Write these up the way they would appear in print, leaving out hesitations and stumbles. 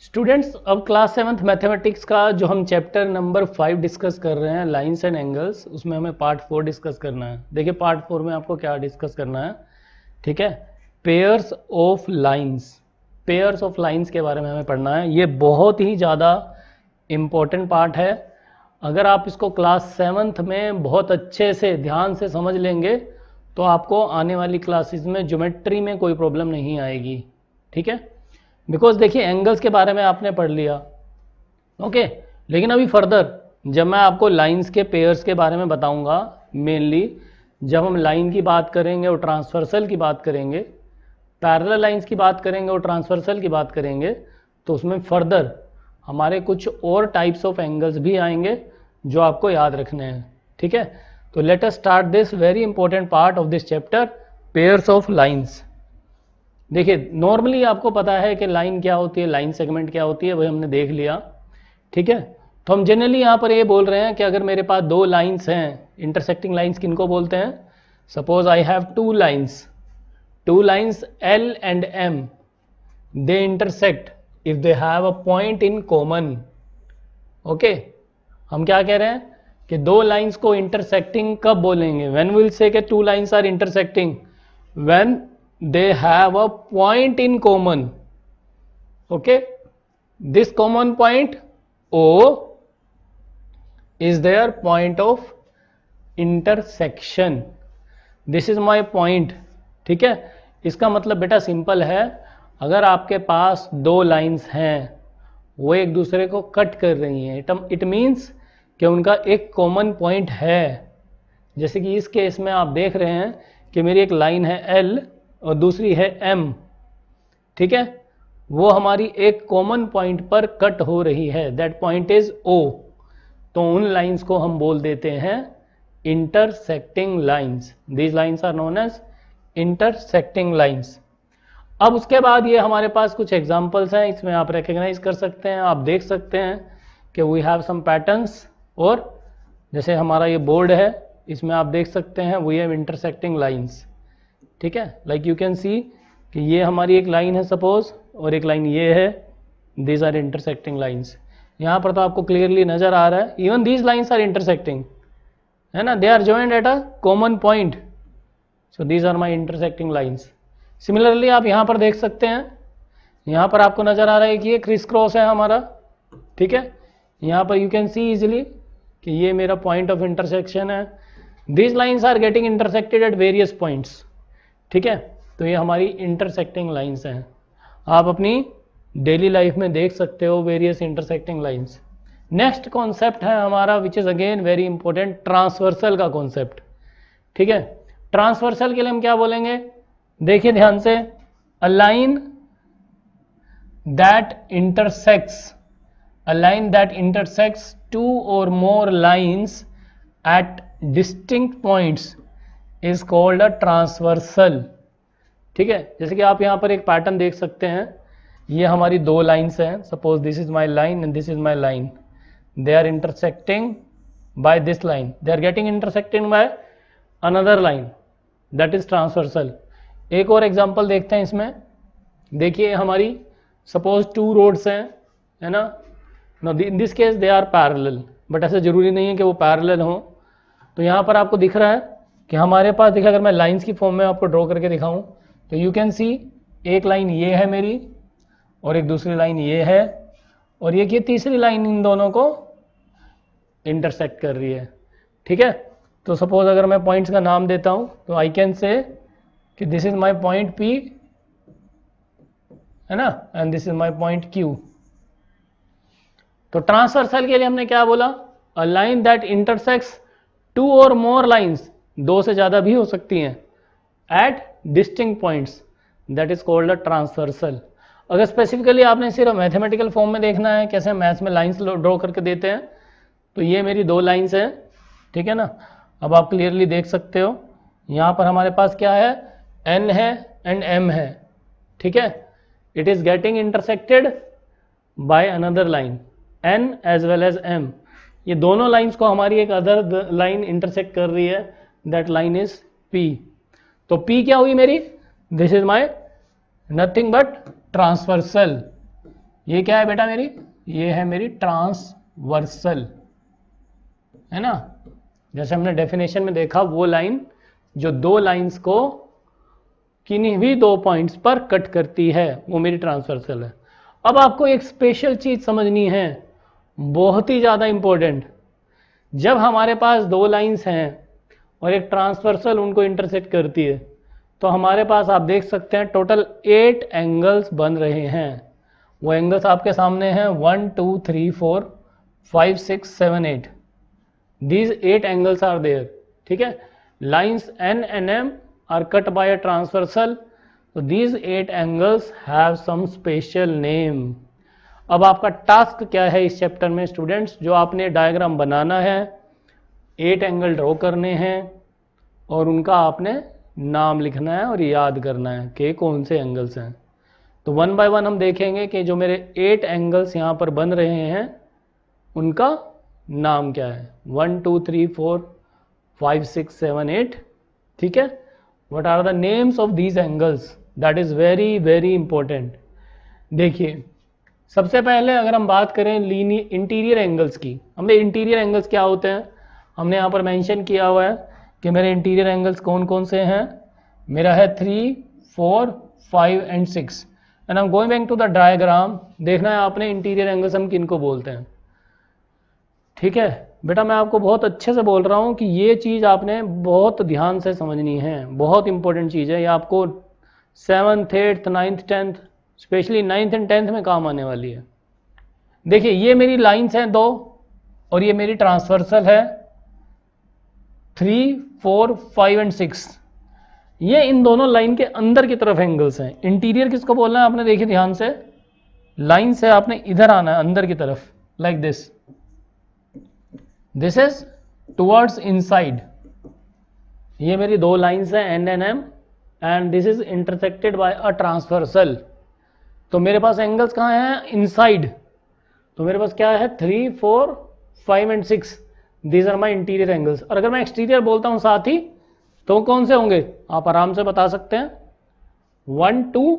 Students, अब class 7th mathematics का जो हम चैप्टर नंबर 5 डिस्कस कर रहे हैं, लाइंस एंड एंगल्स, उसमें हमें पार्ट 4 डिस्कस करना है। देखिए पार्ट 4 में आपको क्या डिस्कस करना है, ठीक है। Pairs of lines, pairs of lines के बारे में हमें पढ़ना है। ये बहुत ही ज़्यादा इम्पोर्टेंट पार्ट है। अगर आप इसको क्लास 7th में बहुत अच्छे से ध्यान से समझ लेंगे तो आपको आने वाली क्लासेस में ज्योमेट्री में कोई प्रॉब्लम नहीं आएगी, ठीक है। बिकॉज देखिए एंगल्स के बारे में आपने पढ़ लिया, ओके। लेकिन अभी फर्दर जब मैं आपको लाइंस के पेयर्स के बारे में बताऊंगा, मेनली जब हम लाइन की बात करेंगे और ट्रांसवर्सल की बात करेंगे, पैरेलल लाइंस की बात करेंगे और ट्रांसवर्सल की बात करेंगे, तो उसमें फर्दर हमारे कुछ और टाइप्स ऑफ एंगल्स भी आएंगे जो आपको याद रखने हैं, ठीक है। तो let us start this very important part of this chapter, pairs of lines. देखिए नॉर्मली आपको पता है कि लाइन क्या होती है, लाइन सेगमेंट क्या होती है, वही हमने देख लिया, ठीक है। तो हम जनरली यहाँ पर ये बोल रहे हैं कि अगर मेरे पास दो लाइंस हैं, इंटरसेक्टिंग लाइंस किनको बोलते हैं। Suppose I have two lines L and M, they intersect if they have a point in common, okay. हम क्या कह रहे हैं कि दो लाइंस को इंटरसेक्टिंग कब बोलेंगे, व्हेन विल से कि two lines are intersecting, when they have a point in common, okay. This common point O is their point of intersection. This is my point, ठीक है। इसका मतलब बेटा सिंपल है, अगर आपके पास दो लाइंस हैं वो एक दूसरे को कट कर रही हैं, इट मीन्स कि उनका एक कॉमन पॉइंट है। जैसे कि इस केस में आप देख रहे हैं कि मेरी एक लाइन है L और दूसरी है M, ठीक है। वो हमारी एक कॉमन पॉइंट पर कट हो रही है, दैट पॉइंट इज O। तो उन लाइंस को हम बोल देते हैं intersecting lines. These lines are known as intersecting lines. अब उसके बाद ये हमारे पास कुछ एग्जांपल्स हैं, इसमें आप रिकग्नाइज कर सकते हैं, आप देख सकते हैं कि वी हैव सम पैटर्न्स। और जैसे हमारा ये बोर्ड है, इसमें आप देख सकते हैं वी हैव इंटरसेक्टिंग लाइंस, ठीक है। लाइक यू कैन सी कि ये हमारी एक लाइन है सपोज, और एक लाइन ये है, दीज आर इंटरसेक्टिंग लाइंस। यहाँ पर तो आपको क्लियरली नजर आ रहा है, even these lines are intersecting, है ना, they are joined at a common point, so these are my intersecting lines. Similarly आप यहाँ पर देख सकते हैं, यहाँ पर आपको नजर आ रहा है कि ये क्रिस क्रॉस है हमारा, ठीक है। यहाँ पर यू कैन सी इजिली कि ये मेरा पॉइंट ऑफ इंटरसेक्शन है। These lines are getting intersected at various points, ठीक है। तो ये हमारी इंटरसेक्टिंग लाइंस हैं, आप अपनी डेली लाइफ में देख सकते हो various intersecting lines. Next concept है हमारा which is again very important, transversal का कॉन्सेप्ट, ठीक है। ट्रांसवर्सल के लिए हम क्या बोलेंगे, देखिए ध्यान से, a line that intersects two और more lines at distinct points is called a transversal, ठीक है। जैसे कि आप यहाँ पर एक पैटर्न देख सकते हैं, ये हमारी दो लाइंस हैं, suppose this is my line and this is my line, they are intersecting by this line, they are getting intersecting by another line, that is transversal. एक और एग्जांपल देखते हैं इसमें, देखिए हमारी सपोज टू रोड्स हैं, है ना, in this case they are parallel, but ऐसा जरूरी नहीं है कि वो पैरेलल हो। तो यहाँ पर आपको दिख रहा है कि हमारे पास, देखिए अगर मैं लाइंस की फॉर्म में आपको ड्रॉ करके दिखाऊं तो यू कैन सी एक लाइन ये है मेरी और एक दूसरी लाइन ये है, और ये तीसरी लाइन इन दोनों को इंटरसेक्ट कर रही है, ठीक है। तो सपोज अगर मैं पॉइंट्स का नाम देता हूं तो आई कैन से कि this is my point P, है ना, and this is my point Q। तो ट्रांसवर्सल के लिए हमने क्या बोला, a line that intersects two और मोर लाइंस, दो से ज्यादा भी हो सकती हैं, at distinct points, that is called a transversal. अगर स्पेसिफिकली आपने सिर्फ मैथमेटिकल फॉर्म में देखना है, कैसे मैथ्स में लाइंस ड्रॉ करके देते हैं, तो ये मेरी दो लाइंस हैं, ठीक है ना। अब आप क्लियरली देख सकते हो, यहाँ पर हमारे पास क्या है, N है एंड M है, ठीक है। It is getting intersected by another line N as well as M। ये दोनों लाइंस को हमारी एक अदर लाइन इंटरसेक्ट कर रही है, दैट लाइन इज P। तो P क्या हुई मेरी, this is my nothing but transversal, ये क्या है बेटा मेरी, ये है मेरी ट्रांसवर्सल, है ना। जैसे हमने डेफिनेशन में देखा, वो लाइन जो दो लाइंस को किन्हीं भी दो पॉइंट्स पर कट करती है, वो मेरी ट्रांसवर्सल है। अब आपको एक स्पेशल चीज समझनी है, बहुत ही ज्यादा इंपॉर्टेंट। जब हमारे पास दो लाइंस हैं और एक ट्रांसवर्सल उनको इंटरसेक्ट करती है, तो हमारे पास आप देख सकते हैं टोटल 8 एंगल्स बन रहे हैं। वो एंगल्स आपके सामने हैं 1 2 3 4 5 6 7 8। दीज 8 एंगल्स आर देयर, ठीक है। Lines N and M are cut by a transversal, so these 8 angles have some special name. अब आपका टास्क क्या है इस चैप्टर में स्टूडेंट्स, जो आपने डायग्राम बनाना है, 8 एंगल ड्रॉ करने हैं और उनका आपने नाम लिखना है और याद करना है कि कौन से एंगल्स हैं। तो वन बाय वन हम देखेंगे कि जो मेरे 8 एंगल्स यहाँ पर बन रहे हैं उनका नाम क्या है। 1 2 3 4 5 6 7 8, ठीक है। What are the names of these angles? That is very very important. देखिए, सबसे पहले अगर हम बात करें इंटीरियर एंगल्स की, हमने इंटीरियर एंगल्स क्या होते हैं हमने यहाँ पर मेंशन किया हुआ है कि मेरे इंटीरियर एंगल्स कौन कौन से हैं। मेरा है 3 4 5 and 6 and I am going back to the diagram. देखना है आपने इंटीरियर एंगल्स हम किनको बोलते हैं, ठीक है। बेटा मैं आपको बहुत अच्छे से बोल रहा हूँ कि ये चीज़ आपने बहुत ध्यान से समझनी है, बहुत इंपॉर्टेंट चीज़ है। ये आपको 7th 8th 9th 10th specially 9th and 10th में काम आने वाली है। देखिए, ये मेरी लाइंस हैं दो और ये मेरी ट्रांसवर्सल है 3 4 5 एंड 6। ये इन दोनों लाइन के अंदर की तरफ एंगल्स हैं। इंटीरियर किसको बोलना है आपने, देखिए ध्यान से, लाइन से आपने इधर आना है अंदर की तरफ, like this. This is towards inside. ये मेरी दो लाइंस हैं N and M and this is intersected by a transversal. तो मेरे पास एंगल्स कहाँ हैं, इनसाइड। तो मेरे पास क्या है 3 4 5 and 6, these are my interior angles. और अगर मैं एक्सटीरियर बोलता हूँ साथ ही तो कौन से होंगे, आप आराम से बता सकते हैं 1 2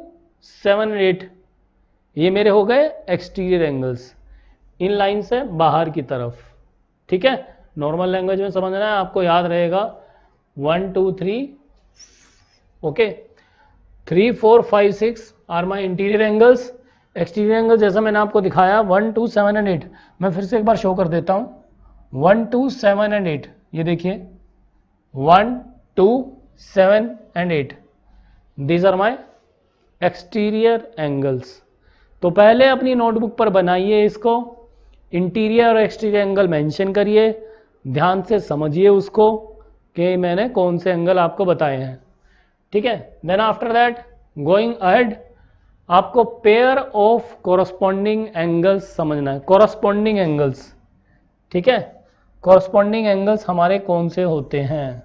7 8। ये मेरे हो गए एक्सटीरियर एंगल्स, इन लाइन से बाहर की तरफ, ठीक है। नॉर्मल लैंग्वेज में समझना है, आपको याद रहेगा 1 2 3 okay 3 4 5 6 are my interior angles. Exterior angle जैसा मैंने आपको दिखाया 1 2 7 एंड 8। मैं फिर से एक बार शो कर देता हूं 1 2 7 एंड 8। ये देखिए 1 2 7 and 8, these are my exterior angles. तो पहले अपनी नोटबुक पर बनाइए इसको, इंटीरियर और एक्सटीरियर एंगल मेंशन करिए, ध्यान से समझिए उसको कि मैंने कौन से एंगल आपको बताए हैं, ठीक है। Then after that going ahead, आपको पेयर ऑफ कोरस्पॉन्डिंग एंगल्स समझना है। कोरस्पॉन्डिंग एंगल्स, ठीक है। कोरस्पॉन्डिंग एंगल्स हमारे कौन से होते हैं।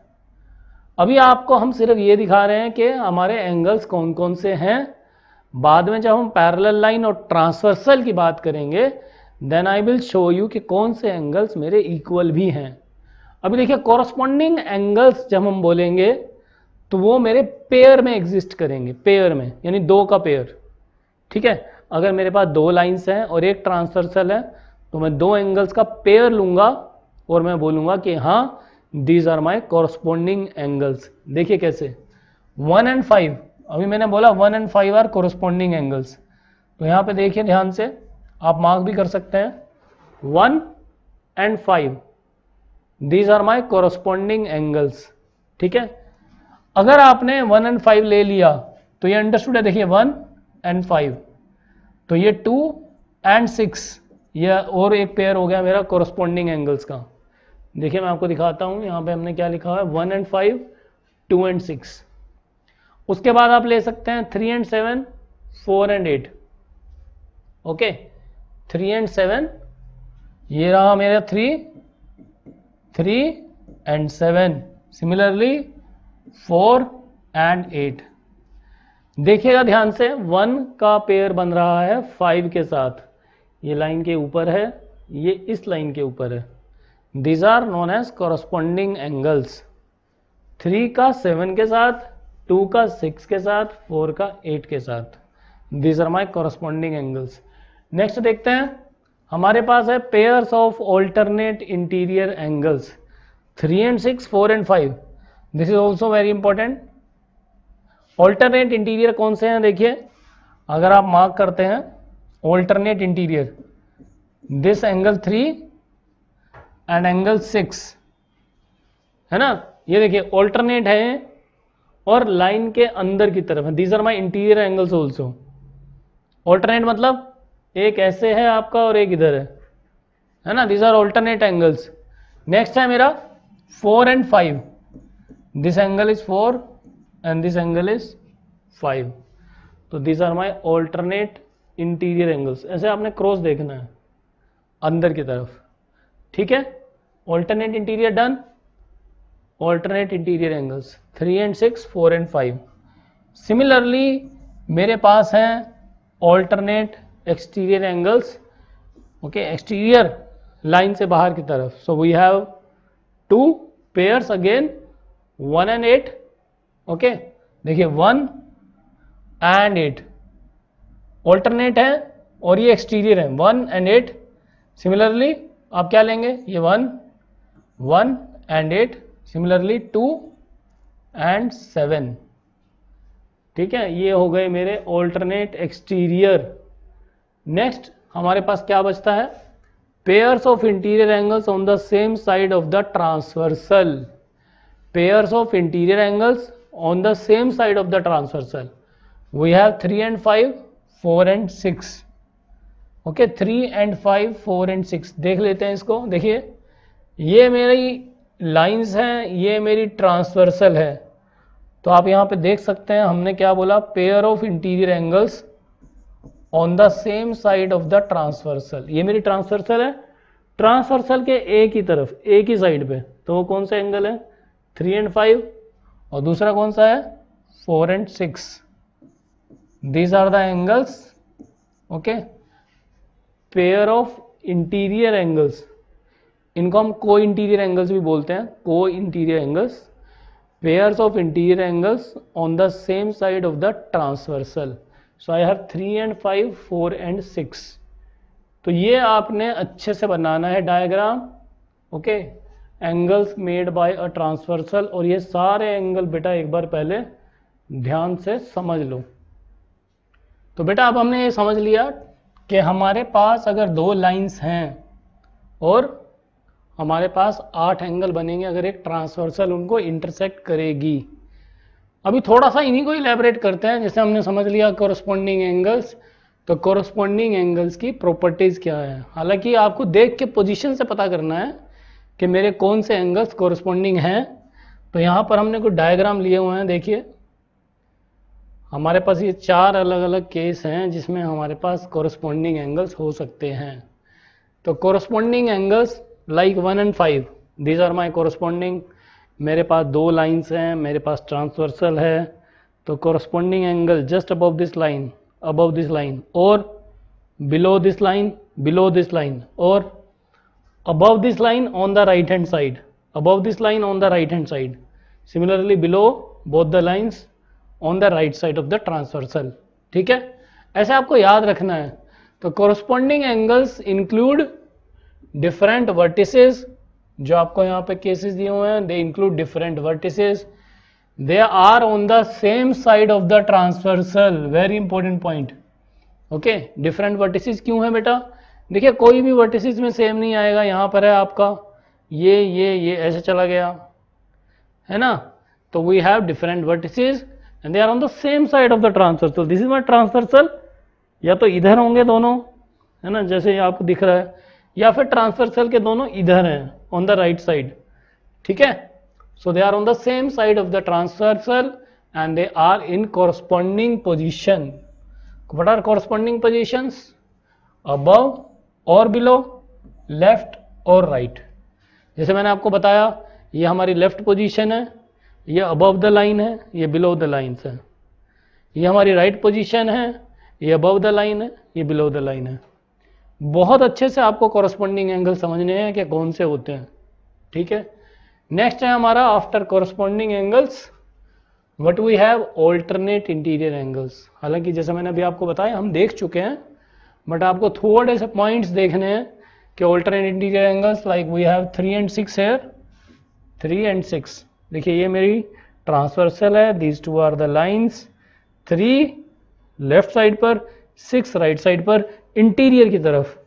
अभी आपको हम सिर्फ ये दिखा रहे हैं कि हमारे एंगल्स कौन कौन से हैं। बाद में जब हम पैरेलल लाइन और ट्रांसवर्सल की बात करेंगे then I will show you कि कौन से एंगल्स मेरे इक्वल भी हैं। अभी देखिए, कोरस्पॉन्डिंग एंगल्स जब हम बोलेंगे तो वो मेरे पेयर में एग्जिस्ट करेंगे, पेयर में, यानी दो का पेयर, ठीक है। अगर मेरे पास दो लाइंस हैं और एक ट्रांसवर्सल है तो मैं दो एंगल्स का पेयर लूंगा और मैं बोलूंगा कि हाँ these are my corresponding angles. देखिए कैसे, 1 and 5, अभी मैंने बोला 1 and 5 आर कोरस्पॉन्डिंग एंगल्स। तो यहाँ पे देखिए ध्यान से, आप मार्क भी कर सकते हैं 1 and 5, these are my corresponding angles, ठीक है। अगर आपने 1 and 5 ले लिया तो ये अंडरस्टूड है। देखिए 1 and 5, तो ये 2 and 6, ये और एक पेयर हो गया मेरा कोरस्पॉन्डिंग एंगल्स का। देखिए मैं आपको दिखाता हूं, यहां पे हमने क्या लिखा है 1 and 5 2 and 6। उसके बाद आप ले सकते हैं 3 and 7 4 and 8, ओके 3 and 7, ये रहा मेरा 3 and 7, सिमिलरली 4 and 8। देखिएगा ध्यान से, 1 का पेयर बन रहा है 5 के साथ, ये लाइन के ऊपर है, ये इस लाइन के ऊपर है। These are known as corresponding angles. 3 का 7 के साथ, 2 का 6 के साथ, 4 का 8 के साथ, these are my corresponding angles. Next देखते हैं, हमारे पास है pairs of alternate interior angles 3 and 6, 4 and 5. This is also very important. Alternate interior कौन से हैं देखिए, अगर आप मार्क करते हैं alternate interior, this angle 3 and angle 6 है ना, ये देखिए ऑल्टरनेट है और लाइन के अंदर की तरफ है। These are my interior angles also. Alternate मतलब एक ऐसे है आपका और एक इधर है ना, these are alternate angles. Next है मेरा 4 and 5, this angle is 4 and this angle is 5, तो these are my alternate interior angles. ऐसे आपने क्रॉस देखना है अंदर की तरफ, ठीक है। Alternate interior done. Alternate interior angles 3 and 6, 4 and 5। Similarly मेरे पास हैं alternate exterior angles, okay, exterior line से बाहर की तरफ। So we have 2 pairs again 1 and 8, okay. देखिए 1 and 8 ऑल्टरनेट है और ये एक्सटीरियर है 1 and 8। सिमिलरली आप क्या लेंगे, ये 1 and 8, सिमिलरली 2 and 7, ठीक है। ये हो गए मेरे ऑल्टरनेट एक्सटीरियर। नेक्स्ट हमारे पास क्या बचता है, pairs of interior angles on the same side of the transversal. Pairs of interior angles on the same side of the transversal, we have 3 and 5, 4 and 6, okay. 3 and 5, 4 and 6 देख लेते हैं इसको। देखिए ये मेरी लाइंस हैं, ये मेरी ट्रांसवर्सल है, तो आप यहाँ पे देख सकते हैं हमने क्या बोला, pair of interior angles on the same side of the transversal. ये मेरी ट्रांसवर्सल है, ट्रांसवर्सल के एक ही तरफ, एक ही साइड पे, तो वो कौन सा एंगल है, 3 and 5, और दूसरा कौन सा है, 4 and 6। These are the angles, okay, pair of interior angles. इनको हम को इंटीरियर एंगल्स भी बोलते हैं, co interior angles, pairs of interior angles on the same side of the transversal. So I have 3 and 5, 4 and 6। तो ये आपने अच्छे से बनाना है diagram, okay, angles made by a transversal. और ये सारे एंगल बेटा एक बार पहले ध्यान से समझ लो। तो बेटा अब हमने ये समझ लिया कि हमारे पास अगर 2 लाइंस हैं और हमारे पास 8 एंगल बनेंगे अगर एक ट्रांसवर्सल उनको इंटरसेक्ट करेगी। अभी थोड़ा सा इन्हीं को इलेबरेट करते हैं। जैसे हमने समझ लिया कोरस्पॉन्डिंग एंगल्स, तो कोरस्पॉन्डिंग एंगल्स की प्रॉपर्टीज क्या है। हालांकि आपको देख के पोजीशन से पता करना है कि मेरे कौन से एंगल्स कोरस्पॉन्डिंग हैं। तो यहाँ पर हमने कुछ डायग्राम लिए हुए हैं। देखिए हमारे पास ये 4 अलग अलग केस हैं जिसमें हमारे पास कोरस्पॉन्डिंग एंगल्स हो सकते हैं। तो corresponding angles like 1 and 5, these are my corresponding. मेरे पास 2 लाइंस हैं, मेरे पास ट्रांसवर्सल है, तो corresponding angle just above this line, above this line, और below this line, below this line, और above this line on the right hand side, above this line on the right hand side, similarly below both the lines on the right side of the transversal. ठीक है, ऐसे आपको याद रखना है। तो corresponding angles include different vertices, जो आपको यहाँ पे केसेस दिए हुए हैं, दे include different vertices, they are on the same side of the transversal. Very important point, okay. Different vertices क्यों है बेटा, देखिए कोई भी वर्टिसेस में सेम नहीं आएगा। यहाँ पर है आपका ये ऐसे चला गया है ना, तो we have different vertices and they are on the same side of the transversal. This is my transversal, या तो इधर होंगे दोनों, है ना, जैसे आपको दिख रहा है, या फिर ट्रांसवर्सल के दोनों इधर हैं ऑन द राइट साइड। ठीक है, so they are on the same side of the transversal and they are in corresponding position. What are corresponding positions, above और बिलो, लेफ्ट और राइट। जैसे मैंने आपको बताया, ये हमारी लेफ्ट पोजीशन है, ये अबव द लाइन है, ये बिलो द लाइन्स है। ये हमारी राइट पोजीशन है, ये अबव द लाइन है, ये बिलो द लाइन है। बहुत अच्छे से आपको कोरस्पॉन्डिंग एंगल समझने हैं कि कौन से होते हैं। ठीक है, नेक्स्ट है हमारा after corresponding angles what we have, alternate interior angles. हालांकि जैसे मैंने अभी आपको बताया हम देख चुके हैं बट आपको थोड़े से पॉइंट्स देखने हैं कि alternate interior angles like we have 3 and 6 here, 3 and 6। देखिए ये मेरी ट्रांसवर्सल है, these two are the lines, 3 left side पर, 6 राइट साइड पर इंटीरियर की तरफ,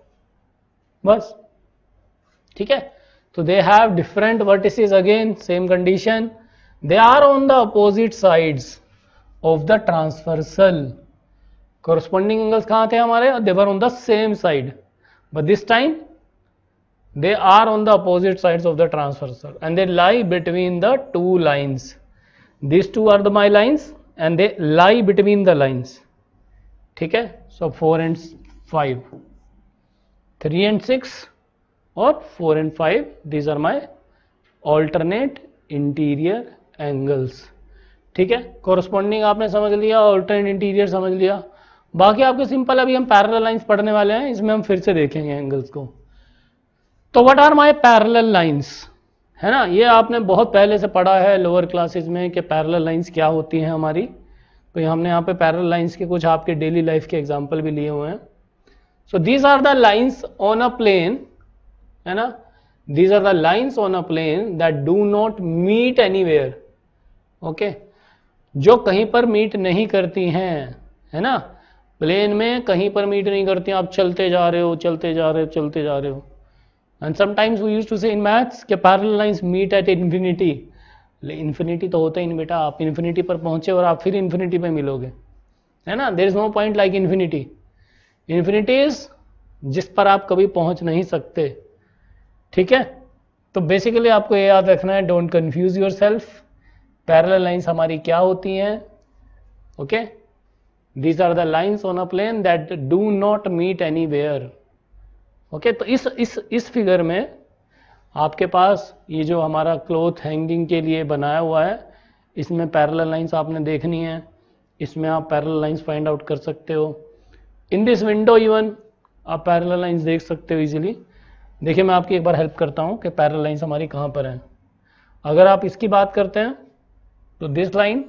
बस। ठीक है, तो they have different vertices, again same condition, they are on the opposite sides of the transversal. corresponding angles कहाँ थे हमारे, they were on the same side, but this time they are on the opposite sides of the transversal and they lie between the two lines. These two are my lines and they lie between the lines. ठीक है, so 4 and 5, 3 and 6 और 4 and 5, these are my alternate interior angles। ठीक है, corresponding आपने समझ लिया, alternate interior समझ लिया। बाकी आपके सिंपल, अभी हम पैरेलल लाइंस पढ़ने वाले हैं, इसमें हम फिर से देखेंगे एंगल्स को। तो what are my parallel lines, है ना, ये आपने बहुत पहले से पढ़ा है लोअर क्लासेस में कि पैरेलल लाइंस क्या होती हैं हमारी। तो हमने यहाँ पे पैरेलल लाइंस के कुछ आपके डेली लाइफ के एग्जांपल भी लिए हुए हैं। So these are the lines on a plane, है ना, these are the lines on a plane that do not meet anywhere. Okay, जो कहीं पर मीट नहीं करती हैं, है ना, प्लेन में कहीं पर मीट नहीं करती हैं, आप चलते जा रहे हो, चलते जा रहे हो, चलते जा रहे हो। And sometimes we used to say in maths कि parallel lines meet at infinity. Infinity तो होता ही नहीं बेटा, आप इन्फिनिटी पर पहुंचे और आप फिर इन्फिनिटी पे मिलोगे, है ना, there is no point like infinity. Infinity is जिस पर आप कभी पहुंच नहीं सकते। ठीक है, तो बेसिकली आपको ये याद रखना है, don't confuse your self. Parallel lines हमारी क्या होती हैं, okay, these are the lines on a plane that do not meet anywhere। Okay, तो इस फिगर में आपके पास ये जो हमारा क्लॉथ हैंगिंग के लिए बनाया हुआ है, इसमें पैरेलल लाइंस आपने देखनी है, इसमें आप पैरेलल लाइंस फाइंड आउट कर सकते हो। इन दिस विंडो इवन आप पैरेलल लाइंस देख सकते हो इजीली। देखिए मैं आपकी एक बार हेल्प करता हूँ कि पैरेलल लाइंस हमारी कहाँ पर हैं। अगर आप इसकी बात करते हैं तो this line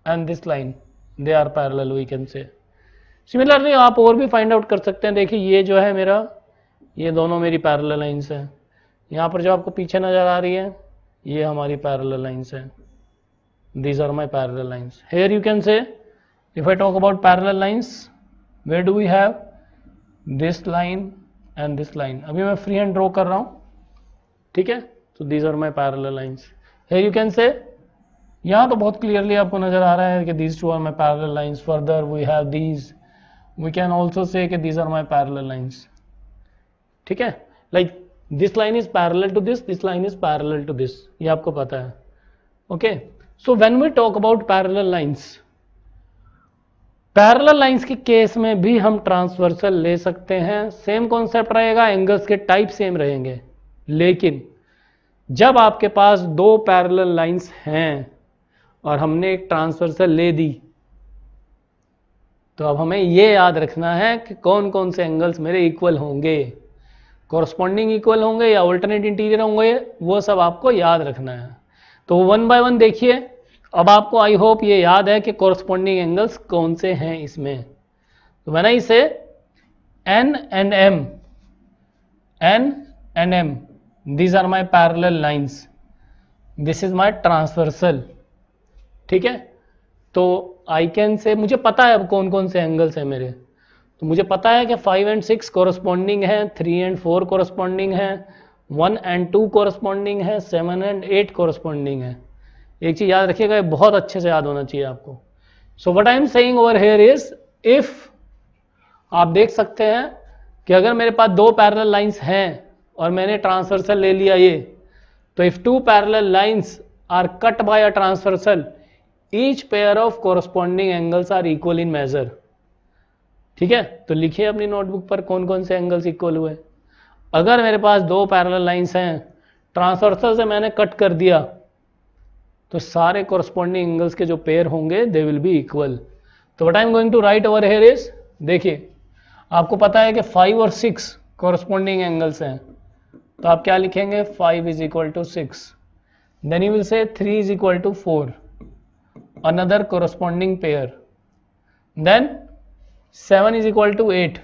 and this line, they are parallel, we can say. Similarly आप और भी फाइंड आउट कर सकते हैं। देखिए ये जो है मेरा, ये दोनों मेरी पैरेलल लाइंस हैं। यहाँ पर जो आपको पीछे नजर आ रही है, ये हमारी पैरेलल लाइंस हैं। These are my parallel lines. Here you can say, if I talk about parallel lines, where do we have this line and this line. अभी मैं फ्री हैंड ड्रॉ कर रहा हूँ, ठीक है, तो these are my parallel lines. Here you can say, यहाँ तो बहुत क्लियरली आपको नजर आ रहा है कि these two are my parallel lines। Further we have these, we can also say कि these are my parallel lines। ठीक है, like this line is parallel to this line is parallel to this, ये आपको पता है। Okay, so when we talk about parallel lines, parallel lines के case में भी हम ट्रांसवर्सल ले सकते हैं। सेम कॉन्सेप्ट रहेगा, एंगल्स के टाइप सेम रहेंगे, लेकिन जब आपके पास दो पैरेलल लाइंस हैं और हमने एक ट्रांसवर्सल ले दी, तो अब हमें ये याद रखना है कि कौन कौन से एंगल्स मेरे इक्वल होंगे, कॉरस्पॉन्डिंग इक्वल होंगे या अल्टरनेट इंटीरियर होंगे, वो सब आपको याद रखना है। तो वन बाय वन देखिए। अब आपको आई होप ये याद है कि कॉरस्पॉन्डिंग एंगल्स कौन से हैं इसमें। तो when I say N and M, these are my parallel lines, this is my transversal. ठीक है, तो आई कैन से, मुझे पता है अब कौन कौन से एंगल्स हैं मेरे। तो मुझे पता है कि 5 and 6 कॉरस्पॉन्डिंग है, 3 and 4 कॉरस्पॉन्डिंग है, 1 and 2 कॉरस्पॉन्डिंग है, 7 and 8 कॉरस्पॉन्डिंग है। एक चीज याद रखिएगा, ये बहुत अच्छे से याद होना चाहिए आपको। So what I am saying over here is, if आप देख सकते हैं कि अगर मेरे पास दो पैरेलल लाइंस हैं और मैंने ट्रांसवर्सल ले लिया ये, तो if two parallel lines are cut by a transversal, each pair of corresponding angles are equal in measure. ठीक है, तो लिखिए अपनी नोटबुक पर कौन कौन से एंगल्स इक्वल हुए। अगर मेरे पास दो पैरेलल लाइंस हैं, ट्रांसवर्सल से मैंने कट कर दिया, तो सारे कॉरस्पॉन्डिंग एंगल्स के जो पेयर होंगे दे विल बी इक्वल। तो what I am going to write over here is, देखिए आपको पता है कि 5 और 6 कॉरस्पॉन्डिंग एंगल्स हैं, तो आप क्या लिखेंगे, 5 is equal to 6, then you will say 3 is equal to 4, another corresponding pair, then 7 is equal to 8,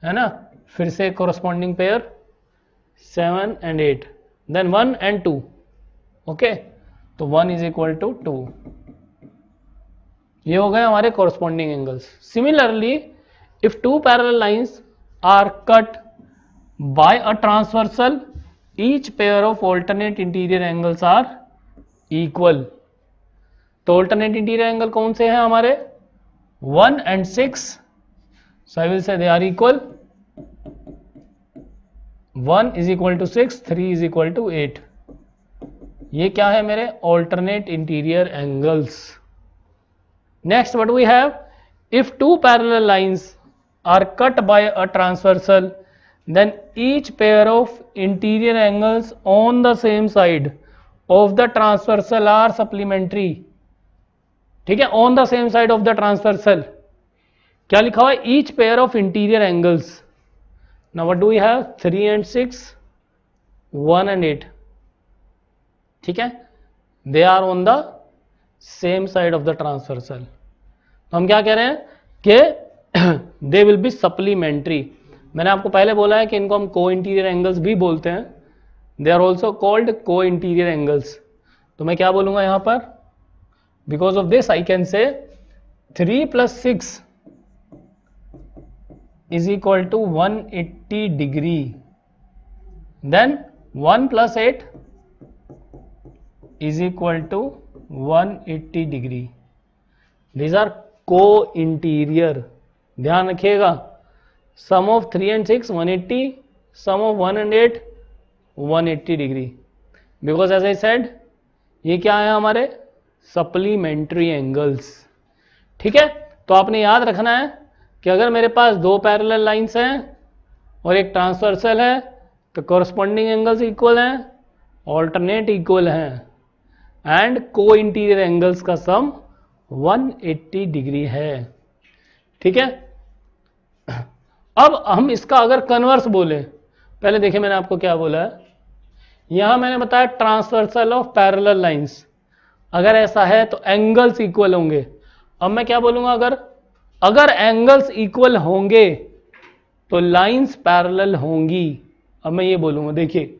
है ना, फिर से corresponding pair 7 and 8, then 1 and 2, okay, तो 1 इज इक्वल टू 2। ये हो गए हमारे corresponding angles. Similarly if two parallel lines are cut by a transversal, each pair of alternate interior angles are equal. तो ऑल्टरनेट इंटीरियर एंगल कौन से हैं हमारे, 1 and 6, so I will say they are equal. 1 is equal to 6, 3 is equal to 8। ये क्या है मेरे alternate interior angles. Next what we have, if two parallel lines are cut by a transversal, then each pair of interior angles on the same side of the transversal are supplementary. ठीक है, on the same side of the transversal क्या लिखा हुआ है, each pair of interior angles. Now what do we have, 3 and 6, 1 and 8, ठीक है, they are on the same side of the transversal। तो हम क्या कह रहे हैं कि they will be supplementary। मैंने आपको पहले बोला है कि इनको हम को इंटीरियर एंगल्स भी बोलते हैं, they are also called को इंटीरियर एंगल्स। तो मैं क्या बोलूंगा यहां पर, because of this I can say 3 plus 6 is equal to 180 degree, then 1 plus 8 is equal to 180 degree। These are co-interior। ध्यान रखिएगा, sum of 3 and 6 180, sum of 1 and 8 180 degree, because as I said ये क्या है हमारे supplementary angles. ठीक है, तो आपने याद रखना है कि अगर मेरे पास दो पैरेलल लाइंस हैं और एक ट्रांसवर्सल है तो कॉरस्पॉन्डिंग एंगल्स इक्वल हैं, ऑल्टरनेट इक्वल हैं, एंड को इंटीरियर एंगल्स का सम 180 डिग्री है। ठीक है, अब हम इसका अगर कन्वर्स बोले, पहले देखिए मैंने आपको क्या बोला है, यहां मैंने बताया ट्रांसवर्सल ऑफ पैरेलल लाइंस, अगर ऐसा है तो एंगल्स इक्वल होंगे। अब मैं क्या बोलूंगा, अगर एंगल्स इक्वल होंगे तो लाइंस पैरेलल होंगी। अब मैं ये बोलूंगा, देखिए,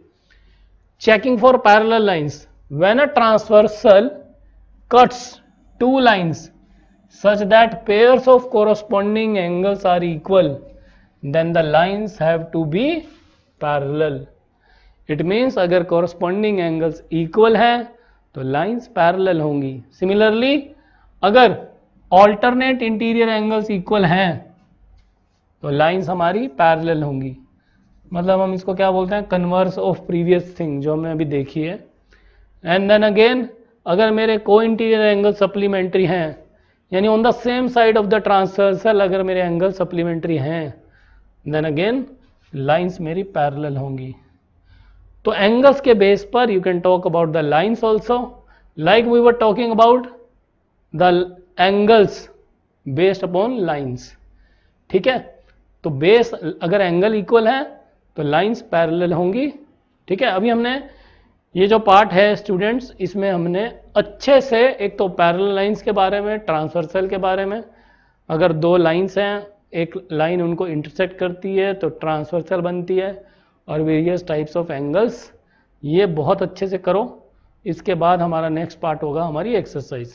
checking for parallel lines, when a transversal cuts two lines such that pairs of corresponding angles are equal, then the lines have to be parallel. It means अगर corresponding angles equal हैं तो lines parallel होंगी। Similarly अगर alternate interior angles equal हैं तो lines हमारी parallel होंगी। मतलब हम इसको क्या बोलते हैं, कन्वर्स ऑफ प्रीवियस थिंग जो हमने अभी देखी है। एंड देन अगेन अगर मेरे को इंटीरियर एंगल सप्लीमेंट्री हैं, यानी on the same side of the transversal अगर मेरे एंगल सप्लीमेंट्री हैं, देन अगेन लाइंस मेरी पैरेलल होंगी। तो एंगल्स के बेस पर you can talk about the lines also, like we were talking about the angles based upon lines. ठीक है, तो बेस अगर एंगल इक्वल है तो लाइंस पैरेलल होंगी। ठीक है, अभी हमने ये जो पार्ट है स्टूडेंट्स, इसमें हमने अच्छे से एक तो पैरेलल लाइंस के बारे में, ट्रांसवर्सल के बारे में, अगर दो लाइंस हैं एक लाइन उनको इंटरसेक्ट करती है तो ट्रांसवर्सल बनती है, और वेरियस टाइप्स ऑफ एंगल्स, ये बहुत अच्छे से करो। इसके बाद हमारा नेक्स्ट पार्ट होगा हमारी एक्सरसाइज।